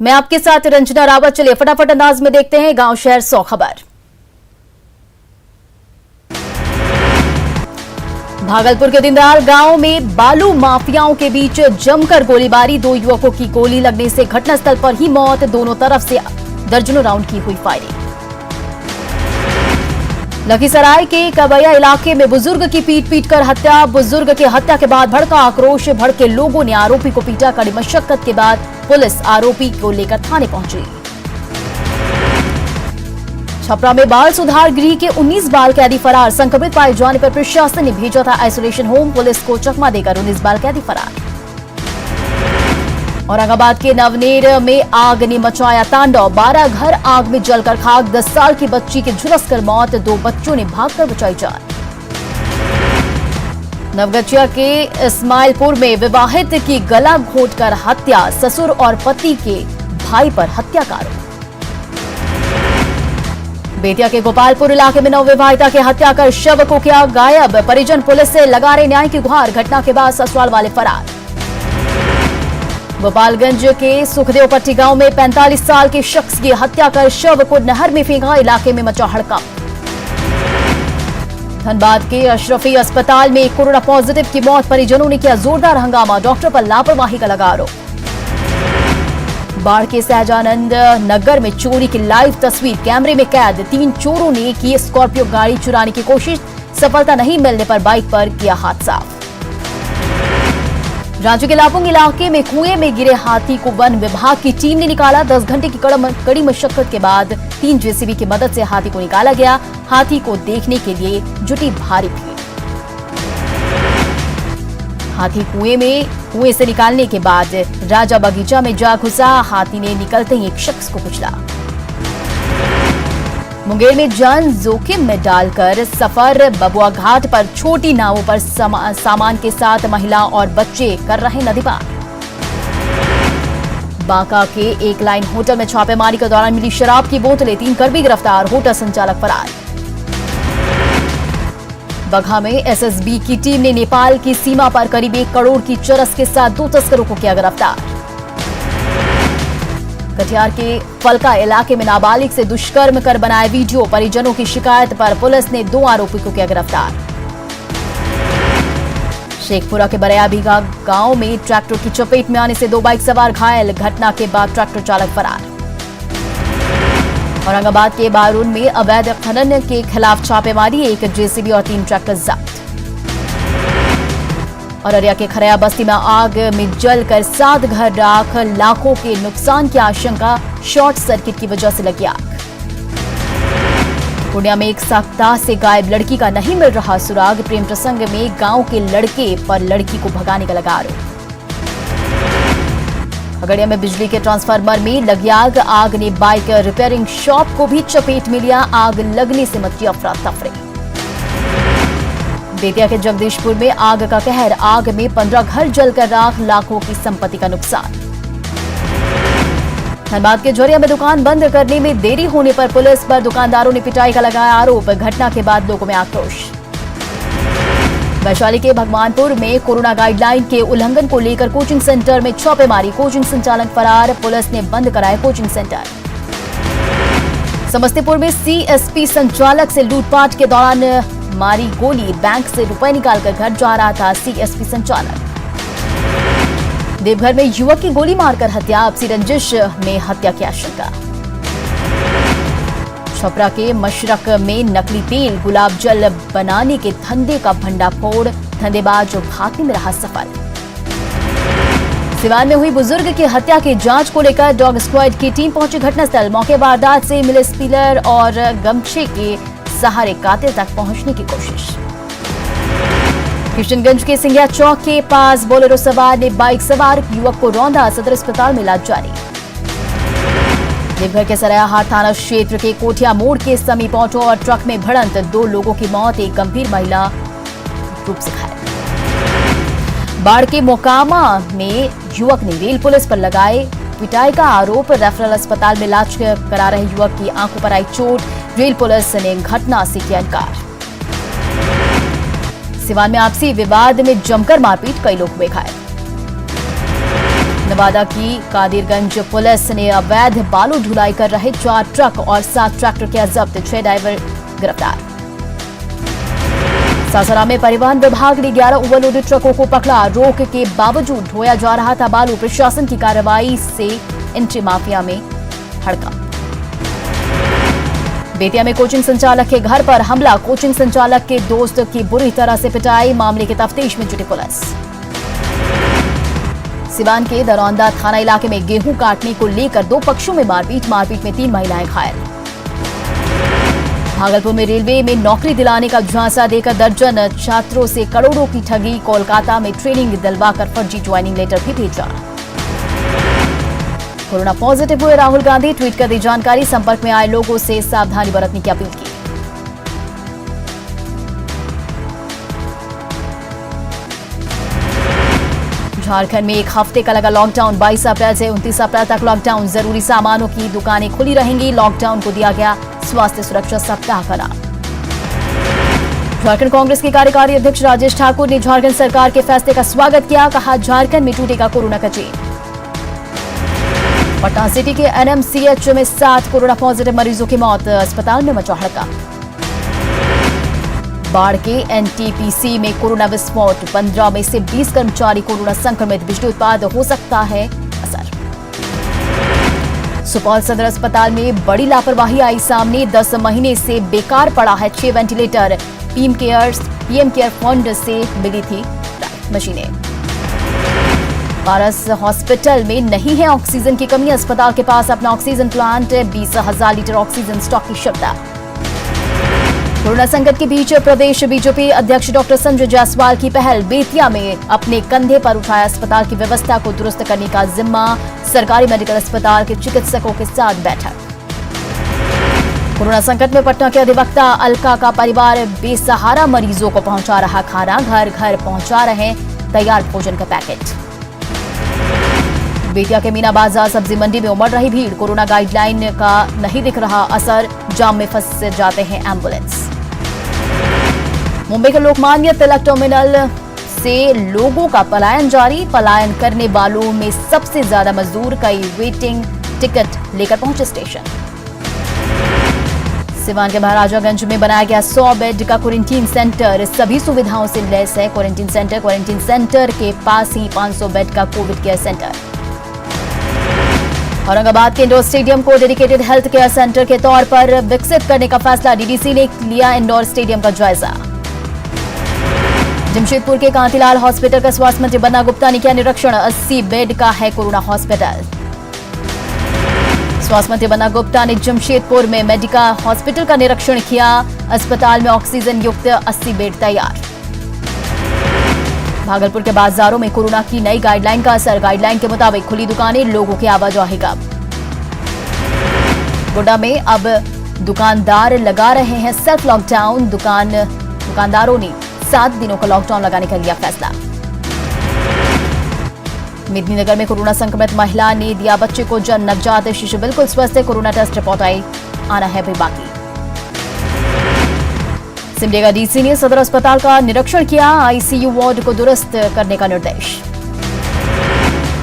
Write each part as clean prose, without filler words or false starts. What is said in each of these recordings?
मैं आपके साथ रंजना रावत। चलिए फटाफट अंदाज में देखते हैं गांव शहर 100 खबर। भागलपुर के दीनदयाल गांव में बालू माफियाओं के बीच जमकर गोलीबारी। 2 युवकों की गोली लगने से घटनास्थल पर ही मौत। दोनों तरफ से दर्जनों राउंड की हुई फायरिंग। लखीसराय के कबैया इलाके में बुजुर्ग की पीट कर हत्या। बुजुर्ग की हत्या के बाद भड़का आक्रोश। भड़के लोगों ने आरोपी को पीटा। कड़ी मशक्कत के बाद पुलिस आरोपी को लेकर थाने पहुंची। छपरा में बाल सुधार गृह के 19 बाल कैदी फरार। संक्रमित पाए जाने पर प्रशासन ने भेजा था आइसोलेशन होम। पुलिस को चकमा देकर 19 बाल कैदी फरार। औरंगाबाद के नवनेर में आग ने मचाया तांडव। 12 घर आग में जलकर खाक। 10 साल की बच्ची की झुलसकर मौत। 2 बच्चों ने भागकर बचाई जान। नवगछिया के इस्माइलपुर में विवाहित की गला घोंटकर हत्या। ससुर और पति के भाई पर हत्या का आरोप। बेतिया के गोपालपुर इलाके में नवविवाहिता की हत्या कर शव को किया गायब। परिजन पुलिस से लगा रहे न्याय की गुहार। घटना के बाद ससुराल वाले फरार। गोपालगंज के सुखदेव पट्टी गांव में 45 साल के शख्स की हत्या कर शव को नहर में फेंका। इलाके में मचा हड़कंप। धनबाद के अशरफी अस्पताल में कोरोना पॉजिटिव की मौत। परिजनों ने किया जोरदार हंगामा। डॉक्टर पर लापरवाही का लगा आरोप। बाढ़ के सहजानंद नगर में चोरी की लाइव तस्वीर कैमरे में कैद। 3 चोरों ने की स्कॉर्पियो गाड़ी चुराने की कोशिश। सफलता नहीं मिलने पर बाइक पर किया हाथ साफ। रांची के लापुंग इलाके में कुएं में गिरे हाथी को वन विभाग की टीम ने निकाला। 10 घंटे की कड़ी मशक्कत के बाद 3 जेसीबी की मदद से हाथी को निकाला गया। हाथी को देखने के लिए जुटी भारी भीड़। हाथी कुएं से निकालने के बाद राजा बगीचा में जा घुसा। हाथी ने निकलते ही एक शख्स को कुचला। मुंगेर में जान जोखिम में डालकर सफर। बबुआ घाट पर छोटी नावों पर सामान के साथ महिला और बच्चे कर रहे नदी पार। बांका के एक लाइन होटल में छापेमारी के दौरान मिली शराब की बोतलें। 3 कर्मी गिरफ्तार। होटल संचालक फरार। बगहा में एसएसबी की टीम ने नेपाल की सीमा पर करीब 1 करोड़ की चरस के साथ 2 तस्करों को किया गिरफ्तार। कटिहार के फलका इलाके में नाबालिग से दुष्कर्म कर बनाए वीडियो। परिजनों की शिकायत पर पुलिस ने 2 आरोपी को किया गिरफ्तार। शेखपुरा के बरयाबीघा गांव में ट्रैक्टर की चपेट में आने से 2 बाइक सवार घायल। घटना के बाद ट्रैक्टर चालक फरार। औरंगाबाद के बारून में अवैध खनन के खिलाफ छापेमारी। 1 जेसीबी और 3 ट्रैक्टर जब्त। अररिया के खरया बस्ती में आग में जलकर 7 घर राख। लाखों के नुकसान की आशंका। शॉर्ट सर्किट की वजह से लगी आग। पूर्णिया में 1 सप्ताह से गायब लड़की का नहीं मिल रहा सुराग। प्रेम प्रसंग में गांव के लड़के पर लड़की को भगाने का लगा आरोप। खगड़िया में बिजली के ट्रांसफार्मर में लगी आग। आग ने बाइक रिपेयरिंग शॉप को भी चपेट में लिया। आग लगने से मची अफरा तफरी। बेतिया के जगदीशपुर में आग का कहर। आग में 15 घर जलकर राख। लाखों की संपत्ति का नुकसान। धनबाद के झोरिया में दुकान बंद करने में देरी होने पर पुलिस पर दुकानदारों ने पिटाई का लगाया आरोप। घटना के बाद लोगों में आक्रोश। वैशाली के भगवानपुर में कोरोना गाइडलाइन के उल्लंघन को लेकर कोचिंग सेंटर में छापेमारी। कोचिंग संचालक फरार। पुलिस ने बंद कराया कोचिंग सेंटर। समस्तीपुर में सीएसपी संचालक से लूटपाट के दौरान मारी गोली। बैंक से रुपए निकालकर घर जा रहा था सीएसपी संचालक। देवघर में युवक की गोली मारकर हत्या। आपसी रंजिश में हत्या की आशंका। छपरा के मशरक में नकली तेल गुलाब जल बनाने के धंधे का भंडाफोड़। धंधेबाज भागने में रहा सफल। सिवान में हुई बुजुर्ग की हत्या की जांच को लेकर डॉग स्क्वाड की टीम पहुंची घटनास्थल। मौके वारदात से मिले स्पीलर और गमछे के सहारे कातिल तक पहुंचने की कोशिश। किशनगंज के सिंघिया चौक के पास बोलेरो सवार ने बाइक सवार युवक को रौंदा। सदर अस्पताल में इलाज जारी। देवघर के सरायाहाट थाना क्षेत्र के कोठिया मोड़ के समीप ऑटो और ट्रक में भिड़ंत। 2 लोगों की मौत। एक गंभीर महिला रूप से घायल। बाढ़ के मोकामा में युवक ने रेल पुलिस पर लगाए पिटाई का आरोप। रेफरल अस्पताल में इलाज करा रहे युवक की आंखों पर आई चोट। रेल पुलिस ने घटना से किया इनकार। सिवान में आपसी विवाद में जमकर मारपीट। कई लोग हुए घायल। नवादा की कादिरगंज पुलिस ने अवैध बालू ढुलाई कर रहे 4 ट्रक और 7 ट्रैक्टर किया जब्त, 6 ड्राइवर गिरफ्तार। सासाराम में परिवहन विभाग ने 11 ओवरलोडेड ट्रकों को पकड़ा, रोक के बावजूद ढोया जा रहा था बालू। प्रशासन की कार्रवाई से एंट्री माफिया में हड़कंप। बेतिया में कोचिंग संचालक के घर पर हमला, कोचिंग संचालक के दोस्त की बुरी तरह से पिटाई, मामले की तफ्तीश में जुटी पुलिस। सिवान के दरौंदा थाना इलाके में गेहूं काटने को लेकर 2 पक्षों में मारपीट में 3 महिलाएं घायल। भागलपुर में रेलवे में नौकरी दिलाने का झांसा देकर दर्जन छात्रों से करोड़ों की ठगी, कोलकाता में ट्रेनिंग दिलवाकर फर्जी ज्वाइनिंग लेटर भी भेजा। कोरोना पॉजिटिव हुए राहुल गांधी, ट्वीट कर दी जानकारी, संपर्क में आए लोगों से सावधानी बरतने की अपील की। झारखंड में 1 हफ्ते का लगा लॉकडाउन, 22 अप्रैल से 29 अप्रैल तक लॉकडाउन, जरूरी सामानों की दुकानें खुली रहेंगी। लॉकडाउन को दिया गया स्वास्थ्य सुरक्षा सप्ताह का नाम। झारखंड कांग्रेस के कार्यकारी अध्यक्ष राजेश ठाकुर ने झारखंड सरकार के फैसले का स्वागत किया, कहा झारखंड में टूटेगा कोरोना का चेन। पटना सिटी के एनएमसीएच में 7 कोरोना पॉजिटिव मरीजों की मौत, अस्पताल में मचा हड़कंप। बाढ़ के एनटीपीसी में कोरोना विस्फोट, 15 में से 20 कर्मचारी कोरोना संक्रमित, बिजली उत्पाद हो सकता है असर। सुपौल सदर अस्पताल में बड़ी लापरवाही आई सामने, 10 महीने से बेकार पड़ा है 6 वेंटिलेटर, पीएम केयर फंड से मिली थी मशीनें। पारस हॉस्पिटल में नहीं है ऑक्सीजन की कमी, अस्पताल के पास अपना oxygen plant, 20,000 litre oxygen stock की क्षमता। कोरोना संकट के बीच प्रदेश बीजेपी अध्यक्ष डॉक्टर संजय जायसवाल की पहल, बेतिया में अपने कंधे पर उठाया अस्पताल की व्यवस्था को दुरुस्त करने का जिम्मा, सरकारी मेडिकल अस्पताल के चिकित्सकों के साथ बैठक। कोरोना संकट में पटना के अधिवक्ता अलका का परिवार बेसहारा मरीजों को पहुंचा रहा खाना, घर घर पहुंचा रहे तैयार भोजन का पैकेट। बेतिया के मीना बाजार सब्जी मंडी में उमड़ रही भीड़, कोरोना गाइडलाइन का नहीं दिख रहा असर, जाम में फंस जाते हैं एम्बुलेंस। मुंबई के लोकमान्य तिलक टर्मिनल से लोगों का पलायन जारी, पलायन करने वालों में सबसे ज्यादा मजदूर, कई वेटिंग टिकट लेकर पहुंचे स्टेशन। सिवान के महाराजागंज में बनाया गया 100 बेड का क्वारंटीन सेंटर, सभी सुविधाओं से लैस है क्वारंटीन सेंटर के पास ही 500 बेड का कोविड केयर सेंटर। औरंगाबाद के इंडोर स्टेडियम को डेडिकेटेड हेल्थ केयर सेंटर के तौर पर विकसित करने का फैसला, डीडीसी ने लिया इंडोर स्टेडियम का जायजा। जमशेदपुर के कांतिलाल हॉस्पिटल का स्वास्थ्य मंत्री बन्ना गुप्ता ने किया निरीक्षण, 80 बेड का है कोरोना हॉस्पिटल। स्वास्थ्य मंत्री बन्ना गुप्ता ने जमशेदपुर में मेडिका हॉस्पिटल का निरीक्षण किया, अस्पताल में ऑक्सीजन युक्त 80 बेड तैयार। भागलपुर के बाजारों में कोरोना की नई गाइडलाइन का असर, गाइडलाइन के मुताबिक खुली दुकानें, लोगों की आवाजाही कम। गोड्डा में अब दुकानदार लगा रहे हैं सेल्फ लॉकडाउन, दुकानदारों ने 7 दिनों का लॉकडाउन लगाने का लिया फैसला। मेदिनीनगर में कोरोना संक्रमित महिला ने दिया बच्चे को जन्म, नवजात शिशु बिल्कुल स्वस्थ है, कोरोना टेस्ट रिपोर्ट आई, आना है भी बाकी। सिमडेगा डीसी ने सदर अस्पताल का निरीक्षण किया, आईसीयू वार्ड को दुरुस्त करने का निर्देश।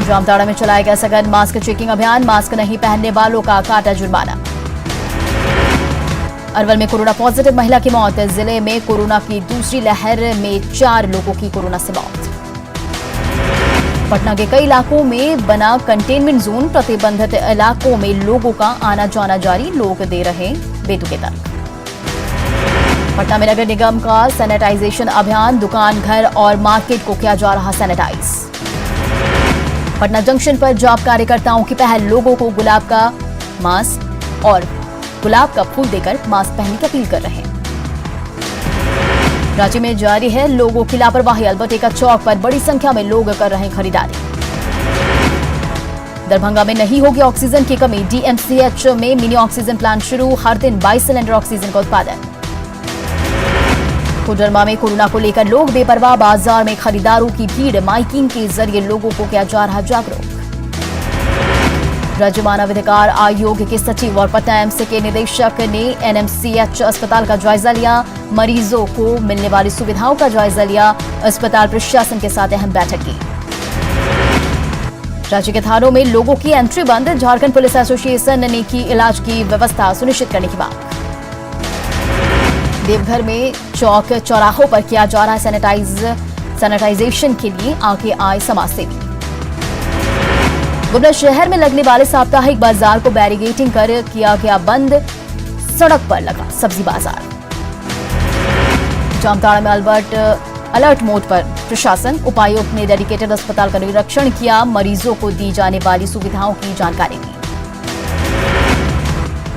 जामताड़ा में चलाया गया सघन मास्क चेकिंग अभियान, मास्क नहीं पहनने वालों का काटा जुर्माना। अरवल में कोरोना पॉजिटिव महिला की मौत, जिले में कोरोना की दूसरी लहर में 4 लोगों की कोरोना से मौत। पटना के कई इलाकों में बना कंटेनमेंट जोन, प्रतिबंधित इलाकों में लोगों का आना जाना जारी, लोग दे रहे बेतुके तर्क। पटना में नगर निगम का सैनिटाइजेशन अभियान, दुकान, घर और मार्केट को किया जा रहा सैनिटाइज। पटना जंक्शन पर जॉब कार्यकर्ताओं की पहल, लोगों को गुलाब का मास्क और गुलाब का फूल देकर मास्क पहनने की अपील कर रहे हैं। रांची में जारी है लोगों की लापरवाही, अल्बर्टेका चौक पर बड़ी संख्या में लोग कर रहे हैं खरीदारी। दरभंगा में नहीं होगी ऑक्सीजन की कमी, डीएमसीएच में मिनी ऑक्सीजन प्लांट शुरू, हर दिन 22 सिलेंडर ऑक्सीजन का उत्पादन। कोडरमा में कोरोना को लेकर लोग बेपरवाह, बाजार में खरीदारों की भीड़, माइकिंग के जरिए लोगों को किया जा रहा जागरूक। राज्य मानवाधिकार आयोग के सचिव और पटना एम्स के निदेशक ने एनएमसीएच अस्पताल का जायजा लिया, मरीजों को मिलने वाली सुविधाओं का जायजा लिया, अस्पताल प्रशासन के साथ अहम बैठक की। राज्य के थानों में लोगों की एंट्री बंद, झारखंड पुलिस एसोसिएशन ने की इलाज की व्यवस्था सुनिश्चित करने की मांग। देवघर में चौक चौराहों पर किया जा रहा है सैनिटाइजेशन के लिए आगे आए समाजसेवी। गुना शहर में लगने वाले साप्ताहिक बाजार को बैरिकेडिंग कर किया गया बंद, सड़क पर लगा सब्जी बाजार। जामताड़ा में अलर्ट मोड पर प्रशासन, उपायुक्त ने डेडिकेटेड अस्पताल का निरीक्षण किया, मरीजों को दी जाने वाली सुविधाओं की जानकारी दी।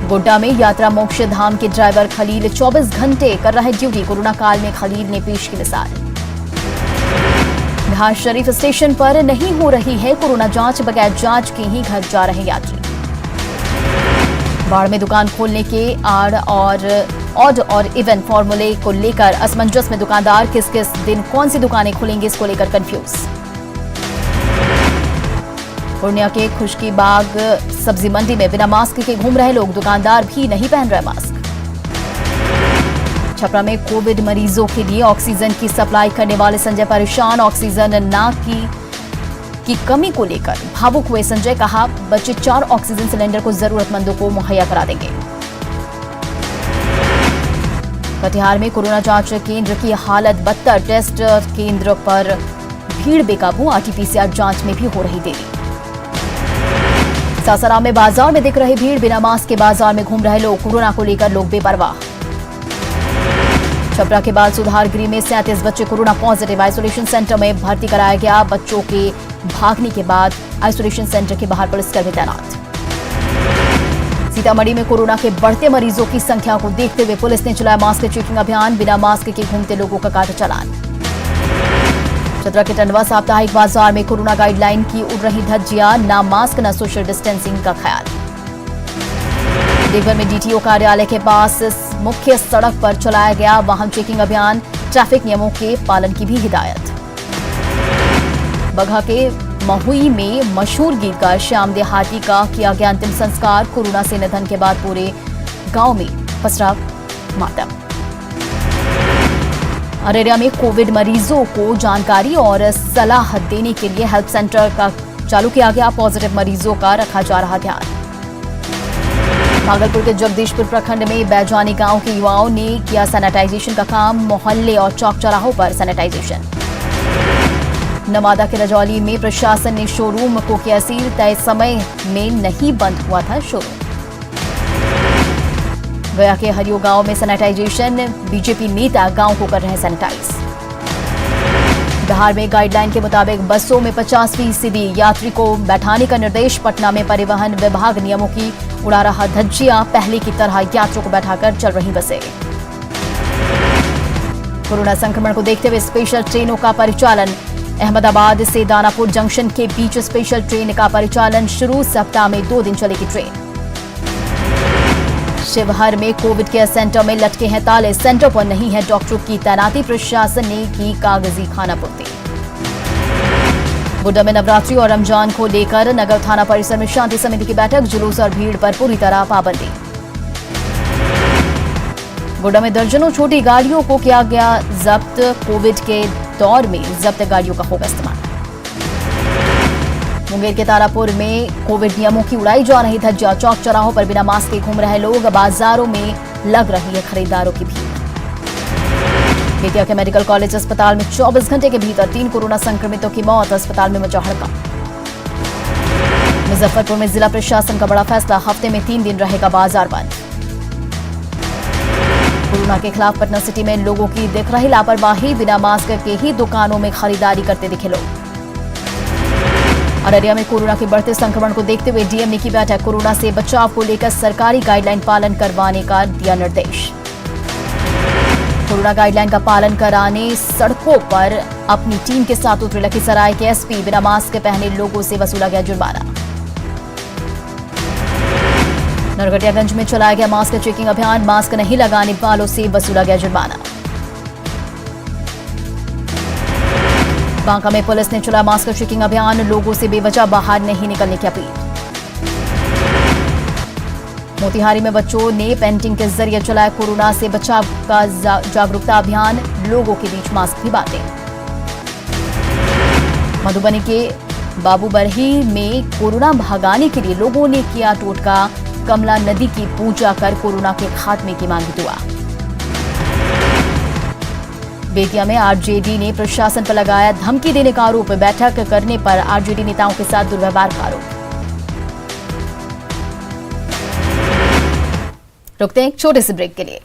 गोड्डा में यात्रा मोक्ष धाम के ड्राइवर खलील 24 घंटे कर रहे ड्यूटी, कोरोना काल में खलील ने पेश की मिसाल। बिहार शरीफ स्टेशन पर नहीं हो रही है कोरोना जांच, बगैर जांच के ही घर जा रहे यात्री। बाढ़ में दुकान खोलने के ऑड और इवन फॉर्मूले को लेकर असमंजस में दुकानदार, किस किस दिन कौन सी दुकानें खुलेंगी इसको लेकर कंफ्यूज। पूर्णिया के खुशकी बाग सब्जी मंडी में बिना मास्क के घूम रहे लोग, दुकानदार भी नहीं पहन रहे मास्क। छपरा में कोविड मरीजों के लिए ऑक्सीजन की सप्लाई करने वाले संजय परेशान, ऑक्सीजन न की कमी को लेकर भावुक हुए संजय, कहा बचे 4 ऑक्सीजन सिलेंडर को जरूरतमंदों को मुहैया करा देंगे। कटिहार में कोरोना जांच केंद्र की हालत बदतर, टेस्ट केंद्र पर भीड़ बेकाबू, आरटीपीसीआर जांच में भी हो रही देरी। सासाराम में बाजार में दिख रही भीड़, बिना मास्क के बाजार में घूम रहे लोग, कोरोना को लेकर लोग बेपरवाह। छपरा के बाद सुधारगिरी में 37 बच्चे कोरोना पॉजिटिव, आइसोलेशन सेंटर में भर्ती कराया गया। बच्चों के भागने के बाद आइसोलेशन सेंटर के बाहर पुलिसकर्मी तैनात। सीतामढ़ी में कोरोना के बढ़ते मरीजों की संख्या को देखते हुए पुलिस ने चलाया मास्क चेकिंग अभियान, बिना मास्क के घूमते लोगों का काटा चालान। चतरा के टंडवा साप्ताहिक बाजार में कोरोना गाइडलाइन की उड़ रही धज्जियां, ना मास्क न सोशल डिस्टेंसिंग का ख्याल। देवघर में डीटीओ कार्यालय के पास मुख्य सड़क पर चलाया गया वाहन चेकिंग अभियान, ट्रैफिक नियमों के पालन की भी हिदायत। बगहा के महुई में मशहूर गीतकार श्याम देहाती का किया गया अंतिम संस्कार, कोरोना से निधन के बाद पूरे गांव में पसरा मातम। अरेरिया में कोविड मरीजों को जानकारी और सलाह देने के लिए हेल्प सेंटर का चालू किया गया, पॉजिटिव मरीजों का रखा जा रहा ध्यान। भागलपुर के जगदीशपुर प्रखंड में बैजानी गांव के युवाओं ने किया सैनिटाइजेशन का काम, मोहल्ले और चौक चौराहों पर सैनिटाइजेशन। नवादा के रजौली में प्रशासन ने शोरूम को किया सील, तय समय में नहीं बंद हुआ था शोरूम। गया के हरियो गांव में सैनिटाइजेशन, बीजेपी नेता गांव को कर रहे सैनिटाइज। बिहार में गाइडलाइन के मुताबिक बसों में 50% यात्री को बैठाने का निर्देश, पटना में परिवहन विभाग नियमों की उड़ा रहा धज्जियां, पहले की तरह यात्रियों को बैठाकर चल रही बसें। कोरोना संक्रमण को देखते हुए स्पेशल ट्रेनों का परिचालन, अहमदाबाद से दानापुर जंक्शन के बीच स्पेशल ट्रेन का परिचालन शुरू, सप्ताह में 2 दिन चलेगी ट्रेन। शिवहर में कोविड केयर सेंटर में लटके हैं ताले, सेंटर पर नहीं है डॉक्टरों की तैनाती, प्रशासन ने की कागजी खानापूर्ति। गोड्डा में नवरात्रि और रमजान को लेकर नगर थाना परिसर में शांति समिति की बैठक, जुलूस और भीड़ पर पूरी तरह पाबंदी। गोड्डा में दर्जनों छोटी गाड़ियों को किया गया जब्त, कोविड के दौर में जब्त गाड़ियों का होगा इस्तेमाल। मुंगेर के तारापुर में कोविड नियमों की उड़ाई जा रही धज्जियां, चौक चौराहों पर बिना मास्क के घूम रहे लोग, बाजारों में लग रही है खरीदारों की भीड़। बेतिया के मेडिकल कॉलेज अस्पताल में 24 घंटे के भीतर 3 कोरोना संक्रमितों की मौत, अस्पताल में मचा हड़कंप। मुजफ्फरपुर में जिला प्रशासन का बड़ा फैसला, हफ्ते में 3 दिन रहेगा बाजार बंद। कोरोना के खिलाफ पटना सिटी में लोगों की दिख रही लापरवाही, बिना मास्क के ही दुकानों में खरीदारी करते दिखे लोग। अररिया में कोरोना के बढ़ते संक्रमण को देखते हुए डीएम ने की बैठक, कोरोना से बचाव को लेकर सरकारी गाइडलाइन पालन करवाने का दिया निर्देश। कोरोना गाइडलाइन का पालन कराने सड़कों पर अपनी टीम के साथ उतरे लखीसराय के एसपी, बिना मास्क पहने लोगों से वसूला गया जुर्माना। नरकटियागंज में चलाया गया मास्क चेकिंग अभियान, मास्क नहीं लगाने वालों से वसूला गया जुर्माना। बांका में पुलिस ने चलाया मास्क चेकिंग अभियान, लोगों से बेवजह बाहर नहीं निकलने की अपील। मोतिहारी में बच्चों ने पेंटिंग के जरिए चलाया कोरोना से बचाव का जागरूकता अभियान, लोगों के बीच मास्क भी बांटे। मधुबनी के बाबूबरही में कोरोना भगाने के लिए लोगों ने किया टोटका। कमला नदी की पूजा कर कोरोना के खात्मे की मांगी दुआ। बेतिया में आरजेडी ने प्रशासन पर लगाया धमकी देने का आरोप। बैठक करने पर आरजेडी नेताओं के साथ दुर्व्यवहार का आरोप। रुकते हैं एक छोटे से ब्रेक के लिए।